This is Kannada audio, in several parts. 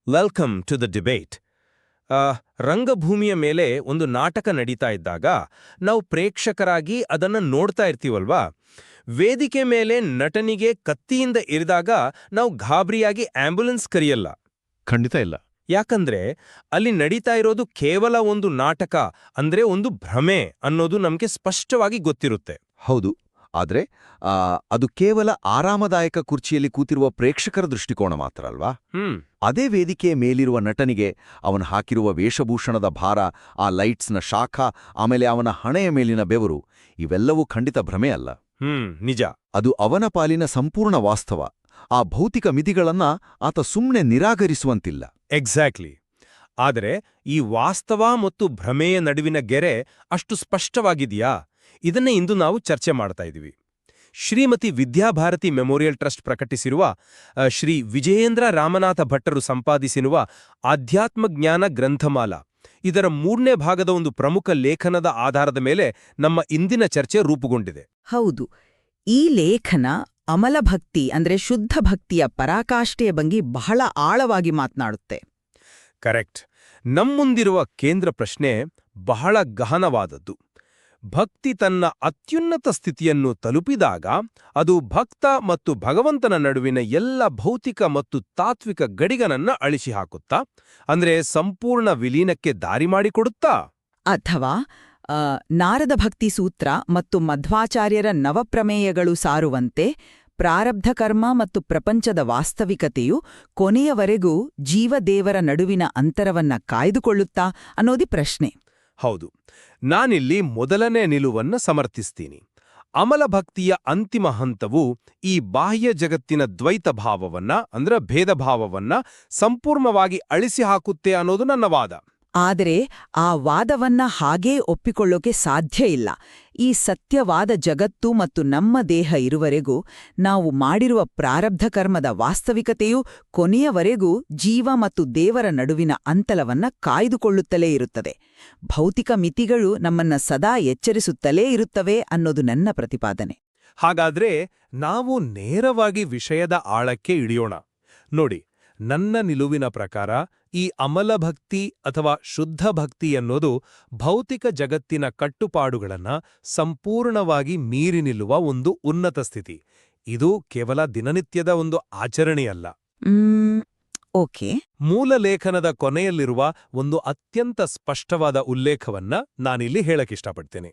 Welcome to the debate. ರಂಗಭೂಮಿಯ ಮೇಲೆ ಒಂದು ನಾಟಕ ನಡೀತಾ ಇದ್ದಾಗ ನಾವು ಪ್ರೇಕ್ಷಕರಾಗಿ ಅದನ್ನು ನೋಡ್ತಾ ಇರ್ತೀವಲ್ವಾ. ವೇದಿಕೆ ಮೇಲೆ ನಟನಿಗೆ ಕತ್ತಿಯಿಂದ ಇರಿದಾಗ ನಾವು ಗಾಬರಿಯಾಗಿ ಆಂಬ್ಯುಲೆನ್ಸ್ ಕರೆಯಲ್ಲ. ಖಂಡಿತ ಇಲ್ಲ. ಯಾಕಂದ್ರೆ ಅಲ್ಲಿ ನಡೀತಾ ಇರೋದು ಕೇವಲ ಒಂದು ನಾಟಕ, ಅಂದ್ರೆ ಒಂದು ಭ್ರಮೆ ಅನ್ನೋದು ನಮಗೆ ಸ್ಪಷ್ಟವಾಗಿ ಗೊತ್ತಿರುತ್ತೆ. ಹೌದು, ಆದ್ರೆ ಅದು ಕೇವಲ ಆರಾಮದಾಯಕ ಕುರ್ಚಿಯಲ್ಲಿ ಕೂತಿರುವ ಪ್ರೇಕ್ಷಕರ ದೃಷ್ಟಿಕೋನ ಮಾತ್ರ ಅಲ್ವಾ? ಅದೇ ವೇದಿಕೆಯ ಮೇಲಿರುವ ನಟನಿಗೆ ಅವನು ಹಾಕಿರುವ ವೇಷಭೂಷಣದ ಭಾರ, ಆ ಲೈಟ್ಸ್ನ ಶಾಖ, ಆಮೇಲೆ ಅವನ ಹಣೆಯ ಮೇಲಿನ ಬೆವರು, ಇವೆಲ್ಲವೂ ಖಂಡಿತ ಭ್ರಮೆ ಅಲ್ಲ. ನಿಜ. ಅದು ಅವನ ಪಾಲಿನ ಸಂಪೂರ್ಣ ವಾಸ್ತವ. ಆ ಭೌತಿಕ ಮಿತಿಗಳನ್ನ ಆತ ಸುಮ್ಮನೆ ನಿರಾಕರಿಸುವಂತಿಲ್ಲ. ಎಕ್ಸಾಕ್ಟ್ಲಿ. ಆದರೆ ಈ ವಾಸ್ತವ ಮತ್ತು ಭ್ರಮೆಯ ನಡುವಿನ ಗೆರೆ ಅಷ್ಟು ಸ್ಪಷ್ಟವಾಗಿದೆಯಾ? ಇದನ್ನೇ ಇಂದು ನಾವು ಚರ್ಚೆ ಮಾಡ್ತಾ ಇದ್ದೀವಿ. ಶ್ರೀಮತಿ ವಿದ್ಯಾಭಾರತಿ ಮೆಮೋರಿಯಲ್ ಟ್ರಸ್ಟ್ ಪ್ರಕಟಿಸಿರುವ ಶ್ರೀ ವಿಜಯೇಂದ್ರ ರಾಮನಾಥ ಭಟ್ಟರು ಸಂಪಾದಿಸಿರುವ ಆಧ್ಯಾತ್ಮಜ್ಞಾನ ಗ್ರಂಥಮಾಲಾ, ಇದರ 3ನೇ ಭಾಗದ ಒಂದು ಪ್ರಮುಖ ಲೇಖನದ ಆಧಾರದ ಮೇಲೆ ನಮ್ಮ ಇಂದಿನ ಚರ್ಚೆ ರೂಪುಗೊಂಡಿದೆ. ಹೌದು, ಈ ಲೇಖನ ಅಮಲಭಕ್ತಿ ಅಂದ್ರೆ ಶುದ್ಧ ಭಕ್ತಿಯ ಪರಾಕಾಷ್ಠೆಯ ಬಗ್ಗೆ ಬಹಳ ಆಳವಾಗಿ ಮಾತನಾಡುತ್ತೆ. ಕರೆಕ್ಟ್. ನಮ್ಮುಂದಿರುವ ಕೇಂದ್ರ ಪ್ರಶ್ನೆ ಬಹಳ ಗಹನವಾದದ್ದು. ಭಕ್ತಿ ತನ್ನ ಅತ್ಯುನ್ನತ ಸ್ಥಿತಿಯನ್ನು ತಲುಪಿದಾಗ ಅದು ಭಕ್ತ ಮತ್ತು ಭಗವಂತನ ನಡುವಿನ ಎಲ್ಲ ಭೌತಿಕ ಮತ್ತು ತಾತ್ವಿಕ ಗಡಿಗನನ್ನ ಅಳಿಸಿಹಾಕುತ್ತಾ, ಅಂದ್ರೆ ಸಂಪೂರ್ಣ ವಿಲೀನಕ್ಕೆ ದಾರಿ ಮಾಡಿಕೊಡುತ್ತಾ? ಅಥವಾ ನಾರದ ಭಕ್ತಿ ಸೂತ್ರ ಮತ್ತು ಮಧ್ವಾಚಾರ್ಯರ ನವಪ್ರಮೇಯಗಳು ಸಾರುವಂತೆ ಪ್ರಾರಬ್ಧ ಕರ್ಮ ಮತ್ತು ಪ್ರಪಂಚದ ವಾಸ್ತವಿಕತೆಯು ಕೊನೆಯವರೆಗೂ ಜೀವದೇವರ ನಡುವಿನ ಅಂತರವನ್ನ ಕಾಯ್ದುಕೊಳ್ಳುತ್ತಾ ಅನ್ನೋದಿ ಪ್ರಶ್ನೆ. ಹೌದು, ನಾನಿಲ್ಲಿ ಮೊದಲನೇ ನಿಲುವನ್ನ ಸಮರ್ಥಿಸ್ತೀನಿ. ಅಮಲಭಕ್ತಿಯ ಅಂತಿಮ ಹಂತವು ಈ ಬಾಹ್ಯ ಜಗತ್ತಿನ ದ್ವೈತ ಭಾವವನ್ನ, ಅಂದ್ರೆ ಭೇದಭಾವವನ್ನ ಸಂಪೂರ್ಣವಾಗಿ ಅಳಿಸಿಹಾಕುತ್ತೆ ಅನ್ನೋದು ನನ್ನ ವಾದ. ಆದರೆ ಆ ವಾದವನ್ನ ಹಾಗೇ ಒಪ್ಪಿಕೊಳ್ಳೋಕೆ ಸಾಧ್ಯ ಇಲ್ಲ. ಈ ಸತ್ಯವಾದ ಜಗತ್ತು ಮತ್ತು ನಮ್ಮ ದೇಹ ಇರುವರೆಗೂ ನಾವು ಮಾಡಿರುವ ಪ್ರಾರಬ್ಧ ಕರ್ಮದ ವಾಸ್ತವಿಕತೆಯು ಕೊನೆಯವರೆಗೂ ಜೀವ ಮತ್ತು ದೇವರ ನಡುವಿನ ಅಂತಲವನ್ನ ಕಾಯ್ದುಕೊಳ್ಳುತ್ತಲೇ ಇರುತ್ತದೆ. ಭೌತಿಕ ಮಿತಿಗಳು ನಮ್ಮನ್ನ ಸದಾ ಎಚ್ಚರಿಸುತ್ತಲೇ ಇರುತ್ತವೆ ಅನ್ನೋದು ನನ್ನ ಪ್ರತಿಪಾದನೆ. ಹಾಗಾದ್ರೆ ನಾವು ನೇರವಾಗಿ ವಿಷಯದ ಆಳಕ್ಕೆ ಇಳಿಯೋಣ. ನೋಡಿ, ನನ್ನ ನಿಲುವಿನ ಪ್ರಕಾರ ಈ ಅಮಲಭಕ್ತಿ ಅಥವಾ ಶುದ್ಧ ಭಕ್ತಿ ಅನ್ನೋದು ಭೌತಿಕ ಜಗತ್ತಿನ ಕಟ್ಟುಪಾಡುಗಳನ್ನ ಸಂಪೂರ್ಣವಾಗಿ ಮೀರಿ ನಿಲ್ಲುವ ಒಂದು ಉನ್ನತ ಸ್ಥಿತಿ. ಇದು ಕೇವಲ ದಿನನಿತ್ಯದ ಒಂದು ಆಚರಣೆಯಲ್ಲ. ಓಕೆ. ಮೂಲ ಲೇಖನದ ಕೊನೆಯಲ್ಲಿರುವ ಒಂದು ಅತ್ಯಂತ ಸ್ಪಷ್ಟವಾದ ಉಲ್ಲೇಖವನ್ನ ನಾನಿಲ್ಲಿ ಹೇಳಕ್ಕಿಷ್ಟಪಡ್ತೇನೆ.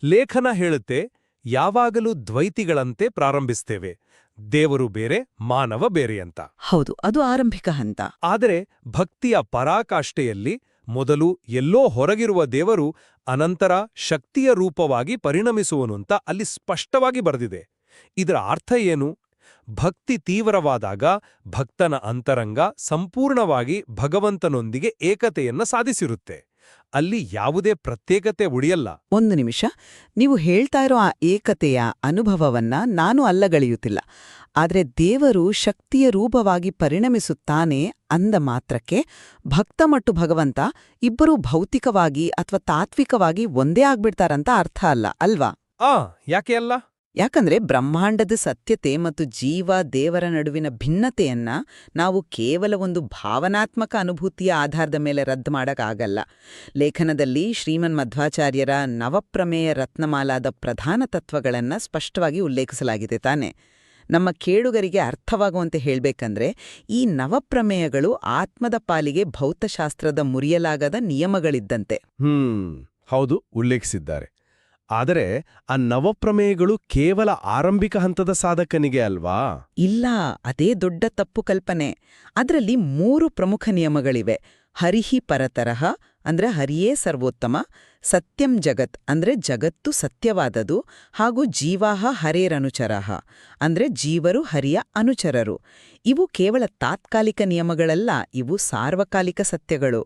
ಲೇಖನ ಹೇಳುತ್ತೆ, ಯಾವಾಗಲೂ ದ್ವೈತಿಗಳಂತೆ ಪ್ರಾರಂಭಿಸ್ತೇವೆ, ದೇವರು ಬೇರೆ, ಮಾನವ ಬೇರೆ ಅಂತ. ಹೌದು, ಅದು ಆರಂಭಿಕ ಹಂತ. ಆದರೆ ಭಕ್ತಿಯ ಪರಾಕಾಷ್ಠೆಯಲ್ಲಿ ಮೊದಲು ಎಲ್ಲೋ ಹೊರಗಿರುವ ದೇವರು ಅನಂತರ ಶಕ್ತಿಯ ರೂಪವಾಗಿ ಪರಿಣಮಿಸುವನು ಅಂತ ಅಲ್ಲಿ ಸ್ಪಷ್ಟವಾಗಿ ಬರೆದಿದೆ. ಇದರ ಅರ್ಥ ಏನು? ಭಕ್ತಿ ತೀವ್ರವಾದಾಗ ಭಕ್ತನ ಅಂತರಂಗ ಸಂಪೂರ್ಣವಾಗಿ ಭಗವಂತನೊಂದಿಗೆ ಏಕತೆಯನ್ನ ಸಾಧಿಸಿರುತ್ತೆ. ಅಲ್ಲಿ ಯಾವುದೇ ಪ್ರತ್ಯೇಕತೆ ಉಳಿಯಲ್ಲ. ಒಂದು ನಿಮಿಷ, ನೀವು ಹೇಳ್ತಾ ಇರೋ ಆ ಏಕತೆಯ ಅನುಭವವನ್ನ ನಾನು ಅಲ್ಲಗಳೆಯುತ್ತಿಲ್ಲ. ಆದ್ರೆ ದೇವರು ಶಕ್ತಿಯ ರೂಪವಾಗಿ ಪರಿಣಮಿಸುತ್ತಾನೆ ಅಂದ ಮಾತ್ರಕ್ಕೆ ಭಕ್ತ ಮತ್ತು ಭಗವಂತ ಇಬ್ಬರೂ ಭೌತಿಕವಾಗಿ ಅಥವಾ ತಾತ್ವಿಕವಾಗಿ ಒಂದೇ ಆಗ್ಬಿಡ್ತಾರಂತ ಅರ್ಥ ಅಲ್ಲ, ಅಲ್ವಾ? ಯಾಕೆ ಅಲ್ಲ? ಯಾಕಂದ್ರೆ ಬ್ರಹ್ಮಾಂಡದ ಸತ್ಯತೆ ಮತ್ತು ಜೀವ ದೇವರ ನಡುವಿನ ಭಿನ್ನತೆಯನ್ನ ನಾವು ಕೇವಲ ಒಂದು ಭಾವನಾತ್ಮಕ ಅನುಭೂತಿಯ ಆಧಾರದ ಮೇಲೆ ರದ್ದು ಮಾಡಕ್ಕಾಗಲ್ಲ. ಲೇಖನದಲ್ಲಿ ಶ್ರೀಮನ್ ಮಧ್ವಾಚಾರ್ಯರ ನವಪ್ರಮೇಯ ರತ್ನಮಾಲಾದ ಪ್ರಧಾನ ತತ್ವಗಳನ್ನ ಸ್ಪಷ್ಟವಾಗಿ ಉಲ್ಲೇಖಿಸಲಾಗಿದೆ ತಾನೆ. ನಮ್ಮ ಕೇಳುಗರಿಗೆ ಅರ್ಥವಾಗುವಂತೆ ಹೇಳ್ಬೇಕಂದ್ರೆ ಈ ನವಪ್ರಮೇಯಗಳು ಆತ್ಮದ ಪಾಲಿಗೆ ಭೌತಶಾಸ್ತ್ರದ ಮುರಿಯಲಾಗದ ನಿಯಮಗಳಿದ್ದಂತೆ. ಹೌದು, ಉಲ್ಲೇಖಿಸಿದ್ದಾರೆ. ಆದರೆ ಆ ನವಪ್ರಮೇಯಗಳು ಕೇವಲ ಆರಂಭಿಕ ಹಂತದ ಸಾಧಕನಿಗೆ ಅಲ್ವಾ? ಇಲ್ಲ, ಅದೇ ದೊಡ್ಡ ತಪ್ಪು ಕಲ್ಪನೆ. ಅದರಲ್ಲಿ 3 ಪ್ರಮುಖ ನಿಯಮಗಳಿವೆ. ಹರಿಹಿ ಪರತರಹ ಅಂದ್ರೆ ಹರಿಯೇ ಸರ್ವೋತ್ತಮ, ಸತ್ಯಂ ಜಗತ್ ಅಂದ್ರೆ ಜಗತ್ತು ಸತ್ಯವಾದದು, ಹಾಗೂ ಜೀವಾಹ ಹರೇರನುಚರಃ ಅಂದ್ರೆ ಜೀವರು ಹರಿಯ ಅನುಚರರು. ಇವು ಕೇವಲ ತಾತ್ಕಾಲಿಕ ನಿಯಮಗಳಲ್ಲ, ಇವು ಸಾರ್ವಕಾಲಿಕ ಸತ್ಯಗಳು.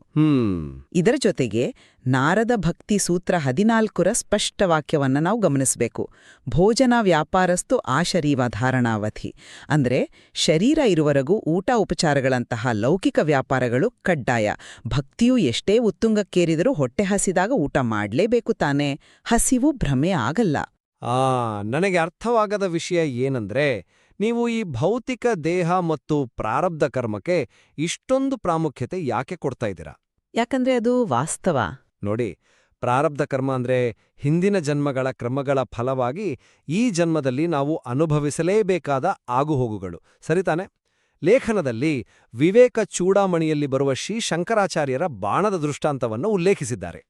ಇದರ ಜೊತೆಗೆ ನಾರದ ಭಕ್ತಿ ಸೂತ್ರ 14ರ ಸ್ಪಷ್ಟ ವಾಕ್ಯವನ್ನ ನಾವು ಗಮನಿಸಬೇಕು. ಭೋಜನ ವ್ಯಾಪಾರಸ್ತು ಆಶರೀವ ಧಾರಣಾವಧಿ ಅಂದ್ರೆ ಶರೀರ ಇರುವರೆಗೂ ಊಟ ಉಪಚಾರಗಳಂತಹ ಲೌಕಿಕ ವ್ಯಾಪಾರಗಳು ಕಡ್ಡಾಯ. ಭಕ್ತಿಯು ಎಷ್ಟೇ ಉತ್ತುಂಗಕ್ಕೇರಿದರೂ ಹೊಟ್ಟೆ ಹಸಿದಾಗ ಊಟ ಮಾಡ್ಲೇಬೇಕು ತಾನೆ. ಹಸಿವು ಭ್ರಮೆ ಆಗಲ್ಲ. ನನಗೆ ಅರ್ಥವಾಗದ ವಿಷಯ ಏನಂದ್ರೆ, ನೀವು ಈ ಭೌತಿಕ ದೇಹ ಮತ್ತು ಪ್ರಾರಬ್ಧ ಕರ್ಮಕ್ಕೆ ಇಷ್ಟೊಂದು ಪ್ರಾಮುಖ್ಯತೆ ಯಾಕೆ ಕೊಡ್ತಾ ಇದ್ದೀರಾ? ಯಾಕಂದ್ರೆ ಅದು ವಾಸ್ತವ. ನೋಡಿ, ಪ್ರಾರಬ್ಧ ಕರ್ಮ ಅಂದ್ರೆ ಹಿಂದಿನ ಜನ್ಮಗಳ ಕ್ರಮಗಳ ಫಲವಾಗಿ ಈ ಜನ್ಮದಲ್ಲಿ ನಾವು ಅನುಭವಿಸಲೇಬೇಕಾದ ಆಗುಹೋಗುಗಳು, ಸರಿತಾನೆ? ಲೇಖನದಲ್ಲಿ ವಿವೇಕ ಚೂಡಾಮಣಿಯಲ್ಲಿ ಬರುವ ಶ್ರೀ ಶಂಕರಾಚಾರ್ಯರ ಬಾಣದ ದೃಷ್ಟಾಂತವನ್ನು ಉಲ್ಲೇಖಿಸಿದ್ದಾರೆ.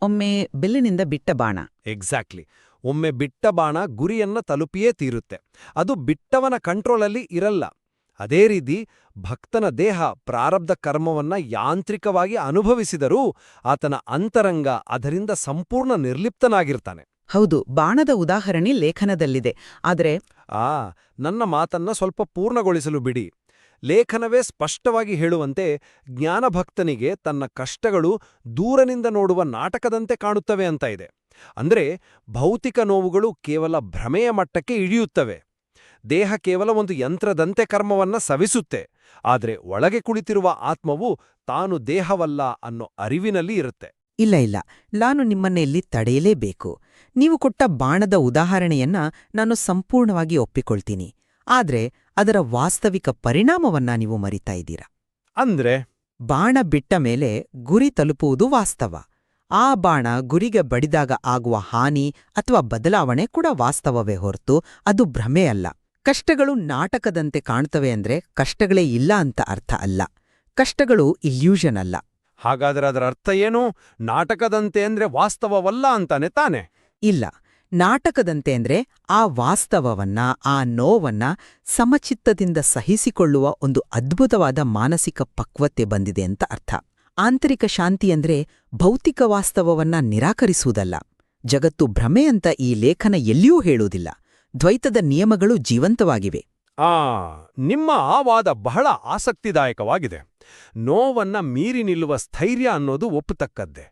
ಒಮ್ಮೆ ಬಿಲ್ಲಿನಿಂದ ಬಿಟ್ಟ ಬಾಣ. ಎಕ್ಸಾಕ್ಟ್ಲಿ. ಒಮ್ಮೆ ಬಿಟ್ಟ ಬಾಣ ಗುರಿಯನ್ನ ತಲುಪಿಯೇ ತೀರುತ್ತೆ. ಅದು ಬಿಟ್ಟವನ ಕಂಟ್ರೋಲಲ್ಲಿ ಇರಲ್ಲ. ಅದೇ ರೀತಿ ಭಕ್ತನ ದೇಹ ಪ್ರಾರಬ್ಧ ಕರ್ಮವನ್ನ ಯಾಂತ್ರಿಕವಾಗಿ ಅನುಭವಿಸಿದರೂ ಆತನ ಅಂತರಂಗ ಅದರಿಂದ ಸಂಪೂರ್ಣ ನಿರ್ಲಿಪ್ತನಾಗಿರ್ತಾನೆ. ಹೌದು, ಬಾಣದ ಉದಾಹರಣೆ ಲೇಖನದಲ್ಲಿದೆ. ಆದರೆ ನನ್ನ ಮಾತನ್ನ ಸ್ವಲ್ಪ ಪೂರ್ಣಗೊಳಿಸಲು ಬಿಡಿ. ಲೇಖನವೇ ಸ್ಪಷ್ಟವಾಗಿ ಹೇಳುವಂತೆ ಜ್ಞಾನಭಕ್ತನಿಗೆ ತನ್ನ ಕಷ್ಟಗಳು ದೂರನಿಂದ ನೋಡುವ ನಾಟಕದಂತೆ ಕಾಣುತ್ತವೆ ಅಂತ ಇದೆ. ಅಂದ್ರೆ ಭೌತಿಕ ನೋವುಗಳು ಕೇವಲ ಭ್ರಮೆಯ ಮಟ್ಟಕ್ಕೆ ಇಳಿಯುತ್ತವೆ. ದೇಹ ಕೇವಲ ಒಂದು ಯಂತ್ರದಂತೆ ಕರ್ಮವನ್ನ ಸವಿಸುತ್ತೆ. ಆದರೆ ಒಳಗೆ ಕುಳಿತಿರುವ ಆತ್ಮವು ತಾನು ದೇಹವಲ್ಲ ಅನ್ನೋ ಅರಿವಿನಲ್ಲಿ ಇರುತ್ತೆ. ಇಲ್ಲ, ನಾನು ನಿಮ್ಮನ್ನ ಇಲ್ಲಿ ತಡೆಯಲೇಬೇಕು. ನೀವು ಕೊಟ್ಟ ಬಾಣದ ಉದಾಹರಣೆಯನ್ನ ನಾನು ಸಂಪೂರ್ಣವಾಗಿ ಒಪ್ಪಿಕೊಳ್ತೀನಿ. ಆದ್ರೆ ಅದರ ವಾಸ್ತವಿಕ ಪರಿಣಾಮವನ್ನ ನೀವು ಮರಿತಾ ಇದ್ದೀರಾ. ಅಂದ್ರೆ ಬಾಣ ಬಿಟ್ಟ ಮೇಲೆ ಗುರಿ ತಲುಪುವುದು ವಾಸ್ತವ. ಆ ಬಾಣ ಗುರಿಗೆ ಬಡಿದಾಗ ಆಗುವ ಹಾನಿ ಅಥವಾ ಬದಲಾವಣೆ ಕೂಡ ವಾಸ್ತವವೇ ಹೊರತು ಅದು ಭ್ರಮೆ ಅಲ್ಲ. ಕಷ್ಟಗಳು ನಾಟಕದಂತೆ ಕಾಣ್ತವೆ ಅಂದ್ರೆ ಕಷ್ಟಗಳೇ ಇಲ್ಲ ಅಂತ ಅರ್ಥ ಅಲ್ಲ. ಕಷ್ಟಗಳು ಇಲ್ಯೂಷನ್ ಅಲ್ಲ. ಹಾಗಾದ್ರೆ ಅದರ ಅರ್ಥ ಏನು? ನಾಟಕದಂತೆ ಅಂದ್ರೆ ವಾಸ್ತವವಲ್ಲ ಅಂತಾನೆ ತಾನೆ? ಇಲ್ಲ, ನಾಟಕದಂತೆ ಅಂದ್ರೆ ಆ ವಾಸ್ತವವನ್ನ, ಆ ನೋವನ್ನ ಸಮಚಿತ್ತದಿಂದ ಸಹಿಸಿಕೊಳ್ಳುವ ಒಂದು ಅದ್ಭುತವಾದ ಮಾನಸಿಕ ಪಕ್ವತೆ ಬಂದಿದೆ ಅಂತ ಅರ್ಥ. ಆಂತರಿಕ ಶಾಂತಿ ಅಂದ್ರೆ ಭೌತಿಕ ವಾಸ್ತವವನ್ನ ನಿರಾಕರಿಸುವುದಲ್ಲ. ಜಗತ್ತು ಭ್ರಮೆ ಅಂತ ಈ ಲೇಖನ ಎಲ್ಲಿಯೂ ಹೇಳುವುದಿಲ್ಲ. ದ್ವೈತದ ನಿಯಮಗಳು ಜೀವಂತವಾಗಿವೆ. ನಿಮ್ಮ ಆ ವಾದ ಬಹಳ ಆಸಕ್ತಿದಾಯಕವಾಗಿದೆ. ನೋವನ್ನ ಮೀರಿ ನಿಲ್ಲುವ ಸ್ಥೈರ್ಯ ಅನ್ನೋದು ಒಪ್ಪುತಕ್ಕದ್ದೇ.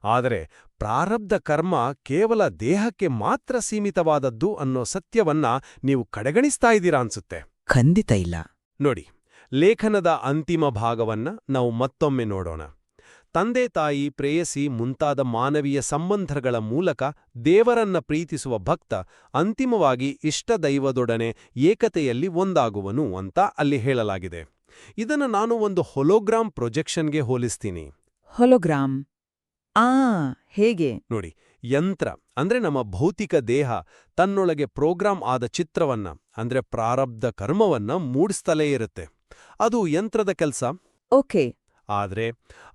ಆದರೆ ಪ್ರಾರಬ್ಧ ಕರ್ಮ ಕೇವಲ ದೇಹಕ್ಕೆ ಮಾತ್ರ ಸೀಮಿತವಾದದ್ದು ಅನ್ನೋ ಸತ್ಯವನ್ನ ನೀವು ಕಡೆಗಣಿಸ್ತಾ ಇದ್ದೀರಾ ಅನ್ಸುತ್ತೆ. ಖಂಡಿತ ಇಲ್ಲ. ನೋಡಿ, ಲೇಖನದ ಅಂತಿಮ ಭಾಗವನ್ನ ನಾವು ಮತ್ತೊಮ್ಮೆ ನೋಡೋಣ. ತಂದೆ ತಾಯಿ, ಪ್ರೇಯಸಿ ಮುಂತಾದ ಮಾನವೀಯ ಸಂಬಂಧಗಳ ಮೂಲಕ ದೇವರನ್ನ ಪ್ರೀತಿಸುವ ಭಕ್ತ ಅಂತಿಮವಾಗಿ ಇಷ್ಟದೈವದೊಡನೆ ಏಕತೆಯಲ್ಲಿ ಒಂದಾಗುವನು ಅಂತ ಅಲ್ಲಿ ಹೇಳಲಾಗಿದೆ. ಇದನ್ನು ನಾನು ಒಂದು ಹೊಲೋಗ್ರಾಮ್ ಪ್ರೊಜೆಕ್ಷನ್ಗೆ ಹೋಲಿಸ್ತೀನಿ. ಹೊಲೋಗ್ರಾಮ್? ಹೇಗೆ? ನೋಡಿ, ಯಂತ್ರ ಅಂದ್ರೆ ನಮ್ಮ ಭೌತಿಕ ದೇಹ ತನ್ನೊಳಗೆ ಪ್ರೋಗ್ರಾಂ ಆದ ಚಿತ್ರವನ್ನ ಅಂದ್ರೆ ಪ್ರಾರಬ್ಧ ಕರ್ಮವನ್ನ ಮೂಡಿಸ್ತಲೇ ಇರುತ್ತೆ. ಅದು ಯಂತ್ರದ ಕೆಲಸ. ಓಕೆ. ಆದ್ರೆ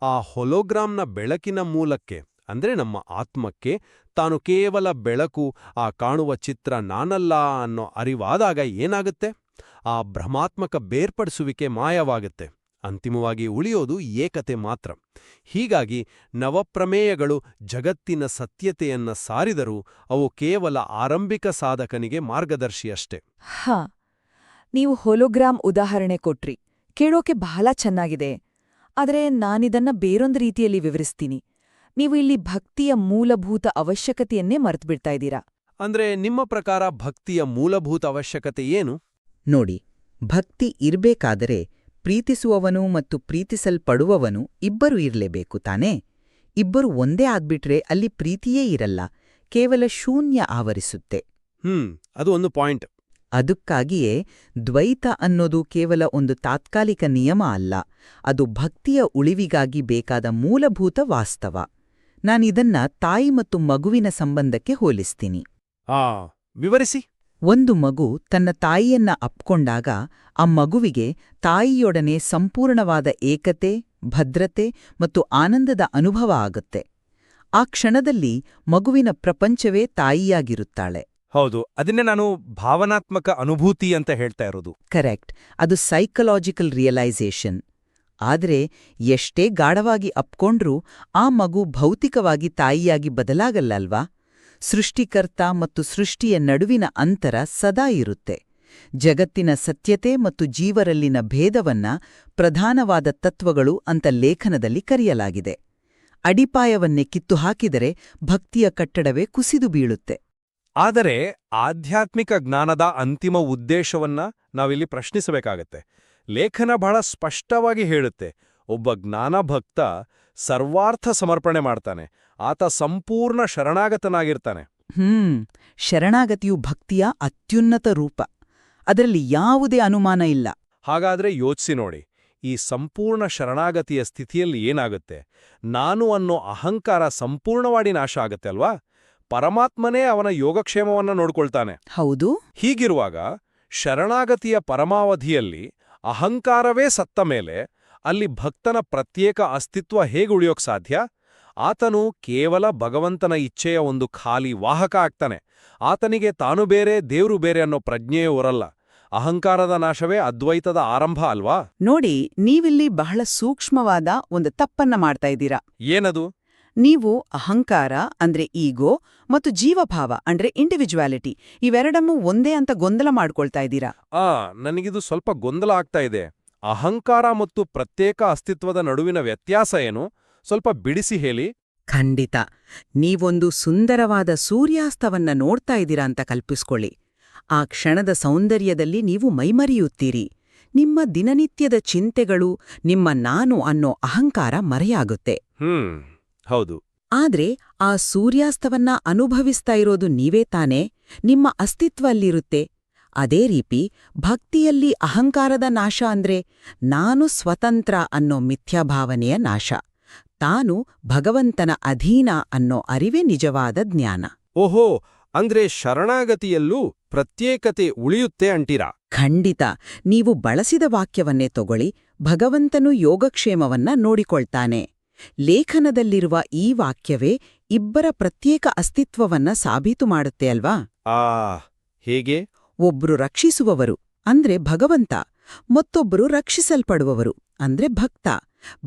ಆ ಹೊಲೋಗ್ರಾಮ್ನ ಬೆಳಕಿನ ಮೂಲಕ್ಕೆ ಅಂದ್ರೆ ನಮ್ಮ ಆತ್ಮಕ್ಕೆ ತಾನು ಕೇವಲ ಬೆಳಕು, ಆ ಕಾಣುವ ಚಿತ್ರ ನಾನಲ್ಲ ಅನ್ನೋ ಅರಿವಾದಾಗ ಏನಾಗುತ್ತೆ? ಆ ಭ್ರಮಾತ್ಮಕ ಬೇರ್ಪಡಿಸುವಿಕೆ ಮಾಯವಾಗುತ್ತೆ. ಅಂತಿಮವಾಗಿ ಉಳಿಯೋದು ಏಕತೆ ಮಾತ್ರ. ಹೀಗಾಗಿ ನವಪ್ರಮೇಯಗಳು ಜಗತ್ತಿನ ಸತ್ಯತೆಯನ್ನ ಸಾರಿದರೂ ಅವು ಕೇವಲ ಆರಂಭಿಕ ಸಾಧಕನಿಗೆ ಮಾರ್ಗದರ್ಶಿಯಷ್ಟೆ. ನೀವು ಹೊಲೋಗ್ರಾಮ್ ಉದಾಹರಣೆ ಕೊಟ್ರಿ, ಕೇಳೋಕೆ ಬಹಳ ಚೆನ್ನಾಗಿದೆ. ಆದರೆ ನಾನಿದನ್ನ ಬೇರೊಂದು ರೀತಿಯಲ್ಲಿ ವಿವರಿಸ್ತೀನಿ. ನೀವು ಇಲ್ಲಿ ಭಕ್ತಿಯ ಮೂಲಭೂತ ಅವಶ್ಯಕತೆಯನ್ನೇ ಮರೆತುಬಿಡ್ತಾ ಇದ್ದೀರಾ. ಅಂದ್ರೆ ನಿಮ್ಮ ಪ್ರಕಾರ ಭಕ್ತಿಯ ಮೂಲಭೂತ ಅವಶ್ಯಕತೆ ಏನು? ನೋಡಿ, ಭಕ್ತಿ ಇರ್ಬೇಕಾದರೆ ಪ್ರೀತಿಸುವವನು ಮತ್ತು ಪ್ರೀತಿಸಲ್ಪಡುವವನು ಇಬ್ಬರು ಇರಲೇಬೇಕು ತಾನೇ? ಇಬ್ಬರು ಒಂದೇ ಆಗ್ಬಿಟ್ರೆ ಅಲ್ಲಿ ಪ್ರೀತಿಯೇ ಇರಲ್ಲ, ಕೇವಲ ಶೂನ್ಯ ಆವರಿಸುತ್ತೆ. ಅದು ಒಂದು ಪಾಯಿಂಟ್. ಅದಕ್ಕಾಗಿಯೇ ದ್ವೈತ ಅನ್ನೋದು ಕೇವಲ ಒಂದು ತಾತ್ಕಾಲಿಕ ನಿಯಮ ಅಲ್ಲ, ಅದು ಭಕ್ತಿಯ ಉಳಿವಿಗಾಗಿ ಬೇಕಾದ ಮೂಲಭೂತ ವಾಸ್ತವ. ನಾನಿದನ್ನ ತಾಯಿ ಮತ್ತು ಮಗುವಿನ ಸಂಬಂಧಕ್ಕೆ ಹೋಲಿಸ್ತೀನಿ. ವಿವರಿಸಿ. ಒಂದು ಮಗು ತನ್ನ ತಾಯಿಯನ್ನ ಅಪ್ಕೊಂಡಾಗ ಆ ಮಗುವಿಗೆ ತಾಯಿಯೊಡನೆ ಸಂಪೂರ್ಣವಾದ ಏಕತೆ, ಭದ್ರತೆ ಮತ್ತು ಆನಂದದ ಅನುಭವ ಆಗುತ್ತೆ. ಆ ಕ್ಷಣದಲ್ಲಿ ಮಗುವಿನ ಪ್ರಪಂಚವೇ ತಾಯಿಯಾಗಿರುತ್ತಾಳೆ. ಹೌದು, ಅದನ್ನೇ ನಾನು ಭಾವನಾತ್ಮಕ ಅನುಭೂತಿ ಅಂತ ಹೇಳ್ತಾ ಇರೋದು. ಕರೆಕ್ಟ್, ಅದು ಸೈಕಲಾಜಿಕಲ್ ರಿಯಲೈಸೇಷನ್. ಆದ್ರೆ ಎಷ್ಟೇ ಗಾಢವಾಗಿ ಅಪ್ಕೊಂಡ್ರೂ ಆ ಮಗು ಭೌತಿಕವಾಗಿ ತಾಯಿಯಾಗಿ ಬದಲಾಗಲ್ಲಲ್ವಾ? ಸೃಷ್ಟಿಕರ್ತ ಮತ್ತು ಸೃಷ್ಟಿಯ ನಡುವಿನ ಅಂತರ ಸದಾ ಇರುತ್ತೆ. ಜಗತ್ತಿನ ಸತ್ಯತೆ ಮತ್ತು ಜೀವರಲ್ಲಿನ ಭೇದವನ್ನ ಪ್ರಧಾನವಾದ ತತ್ವಗಳು ಅಂತ ಲೇಖನದಲ್ಲಿ ಕರೆಯಲಾಗಿದೆ. ಅಡಿಪಾಯವನ್ನೇ ಕಿತ್ತು ಹಾಕಿದರೆ ಭಕ್ತಿಯ ಕಟ್ಟಡವೇ ಕುಸಿದು ಬೀಳುತ್ತೆ. ಆದರೆ ಆಧ್ಯಾತ್ಮಿಕ ಜ್ಞಾನದ ಅಂತಿಮ ಉದ್ದೇಶವನ್ನ ನಾವಿಲ್ಲಿ ಪ್ರಶ್ನಿಸಬೇಕಾಗತ್ತೆ. ಲೇಖನ ಬಹಳ ಸ್ಪಷ್ಟವಾಗಿ ಹೇಳುತ್ತೆ, ಒಬ್ಬ ಜ್ಞಾನಭಕ್ತ ಸರ್ವಾರ್ಥ ಸಮರ್ಪಣೆ ಮಾಡ್ತಾನೆ, ಆತ ಸಂಪೂರ್ಣ ಶರಣಾಗತನಾಗಿರ್ತಾನೆ. ಶರಣಾಗತಿಯು ಭಕ್ತಿಯ ಅತ್ಯುನ್ನತ ರೂಪ. ಅದರಲ್ಲಿ ಯಾವುದೇ ಅನುಮಾನ ಇಲ್ಲ. ಹಾಗಾದ್ರೆ ಯೋಚಿಸಿ ನೋಡಿ, ಈ ಸಂಪೂರ್ಣ ಶರಣಾಗತಿಯ ಸ್ಥಿತಿಯಲ್ಲಿ ಏನಾಗುತ್ತೆ? ನಾನು ಅನ್ನೋ ಅಹಂಕಾರ ಸಂಪೂರ್ಣವಾಗಿ ನಾಶ ಆಗತ್ತೆ ಅಲ್ವಾ? ಪರಮಾತ್ಮನೇ ಅವನ ಯೋಗಕ್ಷೇಮವನ್ನ ನೋಡ್ಕೊಳ್ತಾನೆ. ಹೌದು. ಹೀಗಿರುವಾಗ ಶರಣಾಗತಿಯ ಪರಮಾವಧಿಯಲ್ಲಿ ಅಹಂಕಾರವೇ ಸತ್ತ ಮೇಲೆ ಅಲ್ಲಿ ಭಕ್ತನ ಪ್ರತ್ಯೇಕ ಅಸ್ತಿತ್ವ ಹೇಗೆ ಉಳಿಯೋಕ್ ಸಾಧ್ಯ? ಆತನು ಕೇವಲ ಭಗವಂತನ ಇಚ್ಛೆಯ ಒಂದು ಖಾಲಿ ವಾಹಕ ಆಗ್ತಾನೆ. ಆತನಿಗೆ ತಾನು ಬೇರೆ ದೇವ್ರು ಬೇರೆ ಅನ್ನೋ ಪ್ರಜ್ಞೆಯೇ ಇರಲ್ಲ. ಅಹಂಕಾರದ ನಾಶವೇ ಅದ್ವೈತದ ಆರಂಭ ಅಲ್ವಾ? ನೋಡಿ, ನೀವಿಲ್ಲಿ ಬಹಳ ಸೂಕ್ಷ್ಮವಾದ ಒಂದು ತಪ್ಪನ್ನ ಮಾಡ್ತಾ ಇದ್ದೀರಾ. ಏನದು? ನೀವು ಅಹಂಕಾರ ಅಂದ್ರೆ ಈಗೋ ಮತ್ತು ಜೀವಭಾವ ಅಂದ್ರೆ ಇಂಡಿವಿಜುವಾಲಿಟಿ ಇವೆರಡನ್ನೂ ಒಂದೇ ಅಂತ ಗೊಂದಲ ಮಾಡ್ಕೊಳ್ತಾ ಇದ್ದೀರಾ. ನನಗಿದು ಸ್ವಲ್ಪ ಗೊಂದಲ ಆಗ್ತಾ ಇದೆ. ಅಹಂಕಾರ ಮತ್ತು ಪ್ರತ್ಯೇಕ ಅಸ್ತಿತ್ವದ ನಡುವಿನ ವ್ಯತ್ಯಾಸ ಏನು? ಸ್ವಲ್ಪ ಬಿಡಿಸಿ ಹೇಳಿ. ಖಂಡಿತ. ನೀವೊಂದು ಸುಂದರವಾದ ಸೂರ್ಯಾಸ್ತವನ್ನ ನೋಡ್ತಾ ಇದ್ದೀರಾ ಅಂತ ಕಲ್ಪಿಸ್ಕೊಳ್ಳಿ. ಆ ಕ್ಷಣದ ಸೌಂದರ್ಯದಲ್ಲಿ ನೀವು ಮೈಮರೆಯುತ್ತೀರಿ. ನಿಮ್ಮ ದಿನನಿತ್ಯದ ಚಿಂತೆಗಳು, ನಿಮ್ಮ ನಾನು ಅನ್ನೋ ಅಹಂಕಾರ ಮರೆಯಾಗುತ್ತೆ. ಹೌದು. ಆದ್ರೆ ಆ ಸೂರ್ಯಾಸ್ತವನ್ನ ಅನುಭವಿಸ್ತಾ ಇರೋದು ನೀವೇ ತಾನೇ? ನಿಮ್ಮ ಅಸ್ತಿತ್ವ ಅಲ್ಲಿರುತ್ತೆ. ಅದೇ ರೀತಿ ಭಕ್ತಿಯಲ್ಲಿ ಅಹಂಕಾರದ ನಾಶ ಅಂದ್ರೆ ನಾನು ಸ್ವತಂತ್ರ ಅನ್ನೋ ಮಿಥ್ಯಾಭಾವನೆಯ ನಾಶ. ತಾನು ಭಗವಂತನ ಅಧೀನ ಅನ್ನೋ ಅರಿವೇ ನಿಜವಾದ ಜ್ಞಾನ. ಓಹೋ, ಅಂದ್ರೆ ಶರಣಾಗತಿಯಲ್ಲೂ ಪ್ರತ್ಯೇಕತೆ ಉಳಿಯುತ್ತೆ ಅಂತೀರಾ? ಖಂಡಿತ. ನೀವು ಬಳಸಿದ ವಾಕ್ಯವನ್ನೇ ತಗೊಳ್ಳಿ, ಭಗವಂತನು ಯೋಗಕ್ಷೇಮವನ್ನ ನೋಡಿಕೊಳ್ತಾನೆ. ಲೇಖನದಲ್ಲಿರುವ ಈ ವಾಕ್ಯವೇ ಇಬ್ಬರ ಪ್ರತ್ಯೇಕ ಅಸ್ತಿತ್ವವನ್ನ ಸಾಬೀತು ಮಾಡುತ್ತೆ ಅಲ್ವಾ? ಹೇಗೆ? ಒಬ್ರು ರಕ್ಷಿಸುವವರು ಅಂದ್ರೆ ಭಗವಂತ, ಮತ್ತೊಬ್ಬರು ರಕ್ಷಿಸಲ್ಪಡುವವರು ಅಂದ್ರೆ ಭಕ್ತ.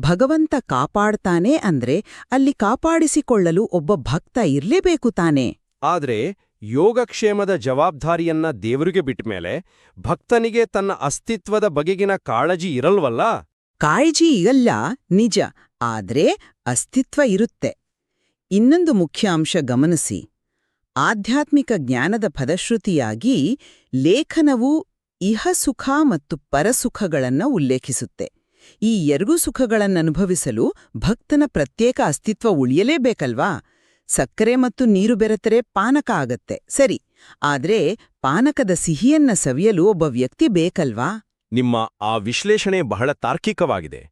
ಭಗವಂತ ಕಾಪಾಡ್ತಾನೆ ಅಂದ್ರೆ ಅಲ್ಲಿ ಕಾಪಾಡಿಸಿಕೊಳ್ಳಲು ಒಬ್ಬ ಭಕ್ತ ಇರ್ಲೇಬೇಕು ತಾನೆ. ಆದ್ರೆ ಯೋಗಕ್ಷೇಮದ ಜವಾಬ್ದಾರಿಯನ್ನ ದೇವರಿಗೆ ಬಿಟ್ಮೇಲೆ ಭಕ್ತನಿಗೆ ತನ್ನ ಅಸ್ತಿತ್ವದ ಬಗೆಗಿನ ಕಾಳಜಿ ಇರಲ್ವಲ್ಲ? ಕಾಳಜಿ ಇಲ್ಲ, ನಿಜ. ಆದ್ರೆ ಅಸ್ತಿತ್ವ ಇರುತ್ತೆ. ಇನ್ನೊಂದು ಮುಖ್ಯ ಅಂಶ ಗಮನಿಸಿ. ಆಧ್ಯಾತ್ಮಿಕ ಜ್ಞಾನದ ಫಲಶ್ರುತಿಯಾಗಿ ಲೇಖನವು ಇಹಸುಖ ಮತ್ತು ಪರಸುಖಗಳನ್ನ ಉಲ್ಲೇಖಿಸುತ್ತೆ. ಈ ಎರಡೂ ಸುಖಗಳನ್ನನುಭವಿಸಲು ಭಕ್ತನ ಪ್ರತ್ಯೇಕ ಅಸ್ತಿತ್ವ ಉಳಿಯಲೇಬೇಕಲ್ವಾ? ಸಕ್ಕರೆ ಮತ್ತು ನೀರು ಬೆರೆತರೆ ಪಾನಕ ಆಗತ್ತೆ, ಸರಿ. ಆದ್ರೆ ಪಾನಕದ ಸಿಹಿಯನ್ನ ಸವಿಯಲು ಒಬ್ಬ ವ್ಯಕ್ತಿ ಬೇಕಲ್ವಾ? ನಿಮ್ಮ ಆ ವಿಶ್ಲೇಷಣೆ ಬಹಳ ತಾರ್ಕಿಕವಾಗಿದೆ.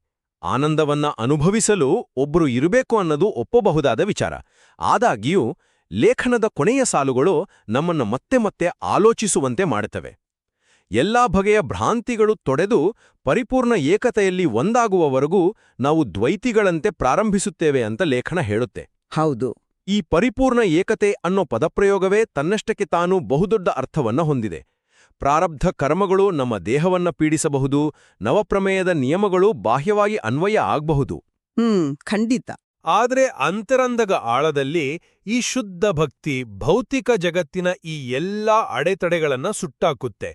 ಆನಂದವನ್ನ ಅನುಭವಿಸಲು ಒಬ್ರು ಇರಬೇಕು ಅನ್ನೋದು ಒಪ್ಪಬಹುದಾದ ವಿಚಾರ. ಆದಾಗ್ಯೂ ಲೇಖನದ ಕೊನೆಯ ಸಾಲುಗಳು ನಮ್ಮನ್ನು ಮತ್ತೆ ಮತ್ತೆ ಆಲೋಚಿಸುವಂತೆ ಮಾಡುತ್ತವೆ. ಎಲ್ಲಾ ಬಗೆಯ ಭ್ರಾಂತಿಗಳು ತೊಡೆದು ಪರಿಪೂರ್ಣ ಏಕತೆಯಲ್ಲಿ ಒಂದಾಗುವವರೆಗೂ ನಾವು ದ್ವೈತಿಗಳಂತೆ ಪ್ರಾರಂಭಿಸುತ್ತೇವೆ ಅಂತ ಲೇಖನ ಹೇಳುತ್ತೆ. ಹೌದು. ಈ ಪರಿಪೂರ್ಣ ಏಕತೆ ಅನ್ನೋ ಪದಪ್ರಯೋಗವೇ ತನ್ನಷ್ಟಕ್ಕೆ ತಾನು ಬಹುದೊಡ್ಡ ಅರ್ಥವನ್ನ ಹೊಂದಿದೆ. ಪ್ರಾರಬ್ಧ ಕರ್ಮಗಳು ನಮ್ಮ ದೇಹವನ್ನ ಪೀಡಿಸಬಹುದು, ನವಪ್ರಮೇಯದ ನಿಯಮಗಳು ಬಾಹ್ಯವಾಗಿ ಅನ್ವಯ ಆಗಬಹುದು. ಖಂಡಿತ. ಆದ್ರೆ ಅಂತರಂಗದ ಆಳದಲ್ಲಿ ಈ ಶುದ್ಧ ಭಕ್ತಿ ಭೌತಿಕ ಜಗತ್ತಿನ ಈ ಎಲ್ಲಾ ಅಡೆತಡೆಗಳನ್ನ ಸುಟ್ಟಾಕುತ್ತೆ.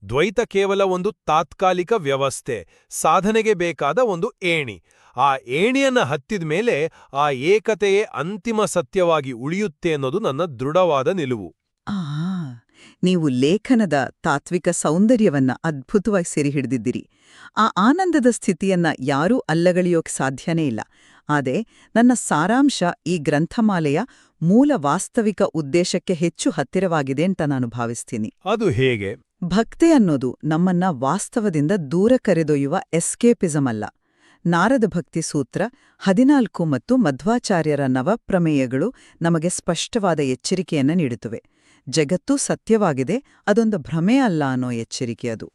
ದ್ವೈತ ಕೇವಲ ಒಂದು ತಾತ್ಕಾಲಿಕ ವ್ಯವಸ್ಥೆ, ಸಾಧನೆಗೆ ಬೇಕಾದ ಒಂದು ಏಣಿ. ಆ ಏಣಿಯನ್ನ ಹತ್ತಿದ ಮೇಲೆ ಆ ಏಕತೆಯೇ ಅಂತಿಮ ಸತ್ಯವಾಗಿ ಉಳಿಯುತ್ತೆ ಅನ್ನೋದು ನನ್ನ ದೃಢವಾದ ನಿಲುವು. ನೀವು ಲೇಖನದ ತಾತ್ವಿಕ ಸೌಂದರ್ಯವನ್ನ ಅದ್ಭುತವಾಗಿ ಸೆರೆ ಹಿಡಿದಿದ್ದೀರಿ. ಆ ಆನಂದದ ಸ್ಥಿತಿಯನ್ನ ಯಾರೂ ಅಲ್ಲಗಳೆಯೋಕ್ ಸಾಧ್ಯನೇ ಇಲ್ಲ. ಆದರೆ ನನ್ನ ಸಾರಾಂಶ ಈ ಗ್ರಂಥಮಾಲೆಯ ಮೂಲ ವಾಸ್ತವಿಕ ಉದ್ದೇಶಕ್ಕೆ ಹೆಚ್ಚು ಹತ್ತಿರವಾಗಿದೆ ಅಂತ ನಾನು ಭಾವಿಸ್ತೀನಿ. ಅದು ಹೇಗೆ? ಭಕ್ತಿ ಅನ್ನೋದು ನಮ್ಮನ್ನ ವಾಸ್ತವದಿಂದ ದೂರ ಕರೆದೊಯ್ಯುವ ಎಸ್ಕೇಪಿಸಮ್ ಅಲ್ಲ. ನಾರದ ಭಕ್ತಿ ಸೂತ್ರ 14 ಮತ್ತು ಮಧ್ವಾಚಾರ್ಯರ ನವಪ್ರಮೇಯಗಳು ನಮಗೆ ಸ್ಪಷ್ಟವಾದ ಎಚ್ಚರಿಕೆಯನ್ನ ನೀಡುತ್ತವೆ. ಜಗತ್ತು ಸತ್ಯವಾಗಿದೆ, ಅದೊಂದು ಭ್ರಮೆ ಅಲ್ಲ ಅನ್ನೋ ಎಚ್ಚರಿಕೆ ಅದು.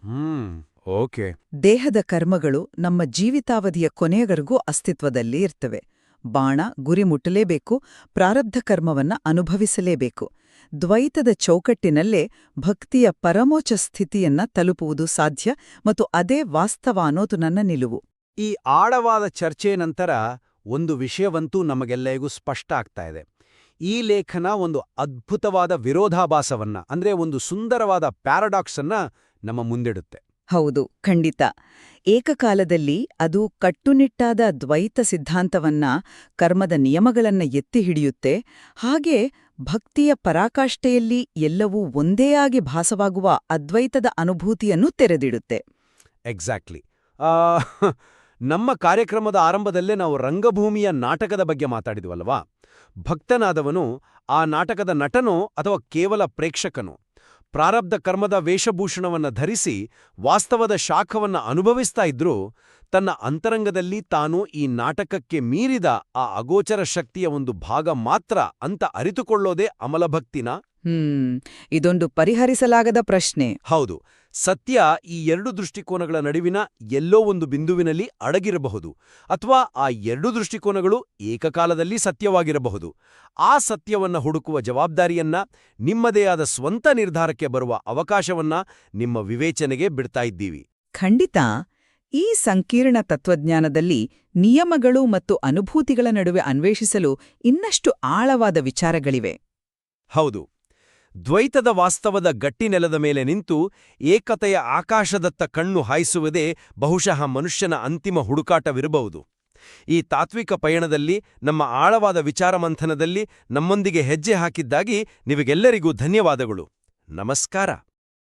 ಓಕೆ. ದೇಹದ ಕರ್ಮಗಳು ನಮ್ಮ ಜೀವಿತಾವಧಿಯ ಕೊನೆಯವರೆಗೂ ಅಸ್ತಿತ್ವದಲ್ಲಿ ಇರ್ತವೆ. ಬಾಣ ಗುರಿ ಮುಟ್ಟಲೇಬೇಕು, ಪ್ರಾರಬ್ಧ ಕರ್ಮವನ್ನ ಅನುಭವಿಸಲೇಬೇಕು. ದ್ವೈತದ ಚೌಕಟ್ಟಿನಲ್ಲೇ ಭಕ್ತಿಯ ಪರಮೋಚ್ಚ ಸ್ಥಿತಿಯನ್ನ ತಲುಪುವುದು ಸಾಧ್ಯ ಮತ್ತು ಅದೇ ವಾಸ್ತವ ಅನ್ನೋದು ನನ್ನ ನಿಲುವು. ಈ ಆಳವಾದ ಚರ್ಚೆ ನಂತರ ಒಂದು ವಿಷಯವಂತೂ ನಮಗೆಲ್ಲರಿಗೂ ಸ್ಪಷ್ಟ ಆಗ್ತಾ ಇದೆ. ಈ ಲೇಖನ ಒಂದು ಅದ್ಭುತವಾದ ವಿರೋಧಾಭಾಸವನ್ನ, ಅಂದ್ರೆ ಒಂದು ಸುಂದರವಾದ ಪ್ಯಾರಾಡಾಕ್ಸ್ ಅನ್ನ ನಮ್ಮ ಮುಂದಿಡುತ್ತೆ. ಹೌದು, ಖಂಡಿತ. ಏಕಕಾಲದಲ್ಲಿ ಅದು ಕಟ್ಟುನಿಟ್ಟಾದ ದ್ವೈತ ಸಿದ್ಧಾಂತವನ್ನ, ಕರ್ಮದ ನಿಯಮಗಳನ್ನ ಎತ್ತಿ ಹಿಡಿಯುತ್ತೆ. ಹಾಗೆ ಭಕ್ತಿಯ ಪರಾಕಾಷ್ಠೆಯಲ್ಲಿ ಎಲ್ಲವೂ ಒಂದೇ ಆಗಿ ಭಾಸವಾಗುವ ಅದ್ವೈತದ ಅನುಭೂತಿಯನ್ನು ತೆರೆದಿಡುತ್ತೆ. ಎಕ್ಸಾಕ್ಟ್ಲಿ. ನಮ್ಮ ಕಾರ್ಯಕ್ರಮದ ಆರಂಭದಲ್ಲೇ ನಾವು ರಂಗಭೂಮಿಯ ನಾಟಕದ ಬಗ್ಗೆ ಮಾತಾಡಿದ್ವಲ್ವಾ? ಭಕ್ತನಾದವನು ಆ ನಾಟಕದ ನಟನೋ ಅಥವಾ ಕೇವಲ ಪ್ರೇಕ್ಷಕನೋ? ಪ್ರಾರಬ್ಧ ಕರ್ಮದ ವೇಷಭೂಷಣವನ್ನ ಧರಿಸಿ ವಾಸ್ತವದ ಶಾಖವನ್ನ ಅನುಭವಿಸ್ತಾ ಇದ್ರೂ ತನ್ನ ಅಂತರಂಗದಲ್ಲಿ ತಾನು ಈ ನಾಟಕಕ್ಕೆ ಮೀರಿದ ಆ ಅಗೋಚರ ಶಕ್ತಿಯ ಒಂದು ಭಾಗ ಮಾತ್ರ ಅಂತ ಅರಿತುಕೊಳ್ಳೋದೇ ಅಮಲಭಕ್ತಿನ? ಇದೊಂದು ಪರಿಹರಿಸಲಾಗದ ಪ್ರಶ್ನೆ. ಹೌದು. ಸತ್ಯ ಈ ಎರಡು ದೃಷ್ಟಿಕೋನಗಳ ನಡುವಿನ ಎಲ್ಲೋ ಒಂದು ಬಿಂದುವಿನಲ್ಲಿ ಅಡಗಿರಬಹುದು, ಅಥವಾ ಆ ಎರಡು ದೃಷ್ಟಿಕೋನಗಳು ಏಕಕಾಲದಲ್ಲಿ ಸತ್ಯವಾಗಿರಬಹುದು. ಆ ಸತ್ಯವನ್ನ ಹುಡುಕುವ ಜವಾಬ್ದಾರಿಯನ್ನ, ನಿಮ್ಮದೇ ಆದ ಸ್ವಂತ ನಿರ್ಧಾರಕ್ಕೆ ಬರುವ ಅವಕಾಶವನ್ನ ನಿಮ್ಮ ವಿವೇಚನೆಗೆ ಬಿಡ್ತಾ ಇದ್ದೀವಿ. ಖಂಡಿತ. ಈ ಸಂಕೀರ್ಣ ತತ್ವಜ್ಞಾನದಲ್ಲಿ ನಿಯಮಗಳು ಮತ್ತು ಅನುಭೂತಿಗಳ ನಡುವೆ ಅನ್ವೇಷಿಸಲು ಇನ್ನಷ್ಟು ಆಳವಾದ ವಿಚಾರಗಳಿವೆ. ಹೌದು. ದ್ವೈತದ ವಾಸ್ತವದ ಗಟ್ಟಿನೆಲದ ಮೇಲೆ ನಿಂತು ಏಕತೆಯ ಆಕಾಶದತ್ತ ಕಣ್ಣು ಹಾಯಿಸುವುದೇ ಬಹುಶಃ ಮನುಷ್ಯನ ಅಂತಿಮ ಹುಡುಕಾಟವಿರಬಹುದು. ಈ ತಾತ್ವಿಕ ಪಯಣದಲ್ಲಿ, ನಮ್ಮ ಆಳವಾದ ವಿಚಾರಮಂಥನದಲ್ಲಿ ನಮ್ಮೊಂದಿಗೆ ಹೆಜ್ಜೆ ಹಾಕಿದ್ದಾಗಿ ನಿಮಗೆಲ್ಲರಿಗೂ ಧನ್ಯವಾದಗಳು. ನಮಸ್ಕಾರ.